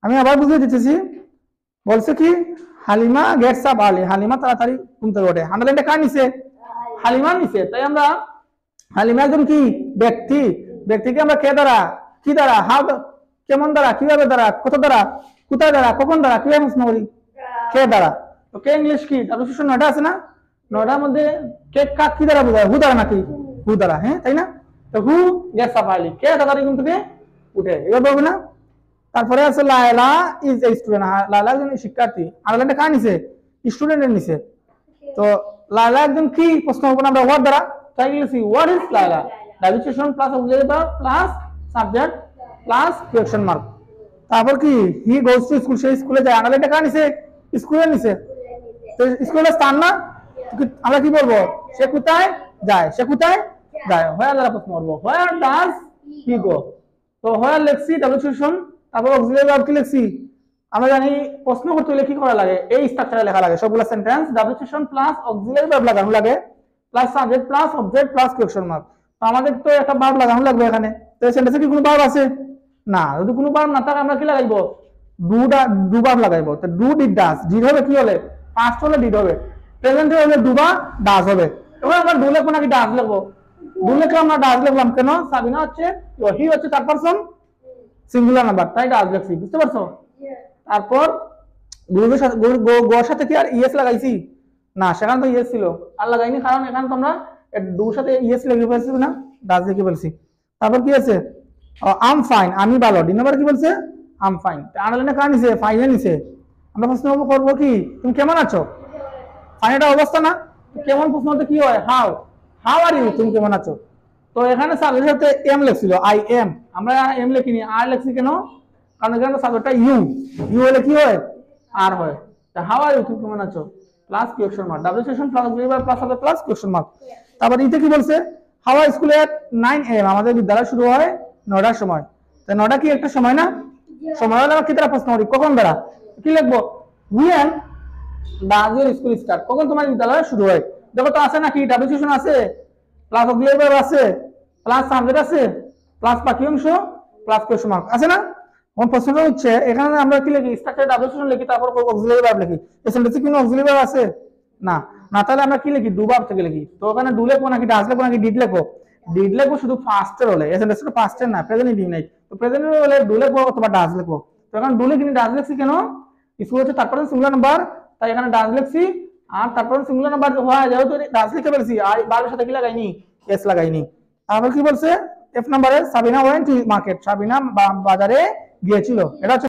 আমি আবার বুঝিয়ে দিতেছি। বলছে কি Halima gets up early, Halima তাড়াতাড়ি ঘুম থেকে ওঠে। আন্ডারলাইনটা কার নিচে? হালিমা নিচে। তাই আমরা হালিমা একজন কি ব্যক্তি, ব্যক্তিকে আমরা কে দ্বারা, কি দ্বারা, হাউ, কেমন দ্বারা, কিভাবে দ্বারা, কত দ্বারা, কোথায় দ্বারা, কখন দ্বারা, কিভাবে প্রশ্ন করি? কে দ্বারা। তো কে ইংলিশ কি ট্রান্সলেশন 9টা আছে না? 9টার মধ্যে কে কাক কি দ্বারা বোঝায়? হু দ্বারা নাকি? হু দ্বারা, হ্যাঁ তাই না? তো হু গেটস আপ আর্লি, কে তাড়াতাড়ি ঘুম থেকে উঠে, এবার বলবে না? তারপরে আছে Laila is a student, Laila একজন শিক্ষার্থী। আয়ারল্যান্ডে কার নিচে? স্টুডেন্টের নিচে। তো লায়লা একজন কি প্রশ্ন করব আমরা হোয়াট দ্বারা, তাই লিখছি what is Laila, direction plus auxiliary verb plus subject plus question mark. তারপর কি হি গোস টু স্কুল, সেই স্কুলে যায়। আয়ারল্যান্ডে কার নিচে? স্কুলের নিচে। তো স্কুলের স্থান না, আমরা কি বলবো? সে কোথায় যায়, সে কোথায় যায়। হোয়ার দ্বারা প্রশ্ন করব, হোয়ার ডাজ হি গো। তো হোয়ার লিখছি ডাইরেকশন, তারপর অক্সিলারি ভার্ব কি লিখছি? আমরা জানি প্রশ্ন করতে হলে কি করা লাগে, এই স্ট্রাকচারে লেখা লাগে সবগুলো sentence, direction plus auxiliary verb লাগানো লাগে plus subject plus object plus question mark. তো আমাদের তো একটা ভার্ব লাগানো লাগবে এখানে। তো এই সেন্টেন্সে কি কোনো ভার্ব আছে? না। যদি কোনো ভার্ব না থাকে আমরা কি লাগাইবো? Do verb লাগাইবো। তো ডু ডিড ডাজ, ডিড হবে কি হলে? পাস্ট হলে ডিড হবে, প্রেজেন্ট হলে ডু বা ডাজ হবে। এবার আমরা ডু লিখবো নাকি ডাজ লিখবো? ডু লিখলে আমরা ডাজ লিখলাম কেন? সাবিনা হচ্ছে, হি হচ্ছে থার্ড পারসন সিঙ্গুলার নাম্বার, তাই ডাজ লিখছি, বুঝতে পারছো? তারপর গোর সাথে কি আর ইএস লাগাইছি? না, সেখানে তো ইএস ছিল, আর লাগাইনি, কারণ এখানে তো আমরা ডুর সাথে ইএস লিখে ফেলছি না, ডাজ লিখে ফেলছি। তারপর কি আছে? আম ফাইন, আমি ভালো। ডি নাম্বার কি বলছে? I'm fine. আন্ডারলাইনে কার নিচে? ফাইনে নিচে। আমরা প্রশ্ন করবো কি তুমি কেমন আছো? ফাইন এটা অবস্থা না, কেমন প্রশ্নতে কি হয়? হাউ, হাউ আর ইউ, তুমি কেমন আছো। তো এখানে সাবজেক্টের সাথে এম লিখছিল, আই এম। আমরা এম লিখিনি, আর লিখছি কেন? কারণ এখানে সাবজেক্টটা ইউ, ইউ হলে কি হয়? আর হয়। তা হাউ আর ইউ, তুমি কেমন আছো plus question mark, WH question plus auxiliary plus subject plus question mark. তারপর ইতে কি বলছে? How are school at 9 AM, আমাদের বিদ্যালয় শুরু হয় 9টার সময়। তাই 9টা কি একটা সময় না? সময় হলে কি দ্বারা প্রশ্ন করি, কখন দ্বারা কি লিখবো? when does your school start, কখন তোমার বিদ্যালয় শুরু হয়। দেখো তো আছে নাকি, ডাবলিউশন আছে প্লাস অক্সিলারি ভার্ব আছে প্লাস সাবজেক্ট আছে প্লাস বাকি অংশ প্লাস কোয়েশ্চন মার্ক আছে না? আমার প্রশ্নটা হচ্ছে এখানে আমরা কি লিখি? স্ট্রাকচার ডাবলিউশন লিখি, তারপর অক্সিলারি ভার্ব লিখি। এই সেন্টেন্সে কি কোনো অক্সিলারি ভার্ব আছে? না। না তাহলে আমরা কি লিখি? ডু ভার্ব থেকে লিখি। তো ওখানে ডু লিখবো নাকি ডাজ লিখবো নাকি ডিড লিখবো? ডিড লিখবো শুধু ফার্স্টের হলে, এই সেন্টেন্সটা ফার্স্টের না, প্রেজেন্ট ইনডিফিনিট। তো প্রেজেন্ট হলে ডু লিখবো অথবা ডাজ লিখবো। তো এখন ডু লিখিনি, ডাজ লিখছি কেন? স্কুল হচ্ছে তারপরে সিঙ্গুলার নাম্বার, তাই এখানে ডাজ লিখছি। আর তারপরে সিঙ্গুলার নাম্বার হয় যেহেতু ডাজ লিখে ফেলছি, আর ভার্বের সাথে কি লাগাইনি? এস লাগাইনি। তারপর কি বলছে? এফ নাম্বারে Sabina went to market, Sabina বাজারে গিয়েছিল। এটা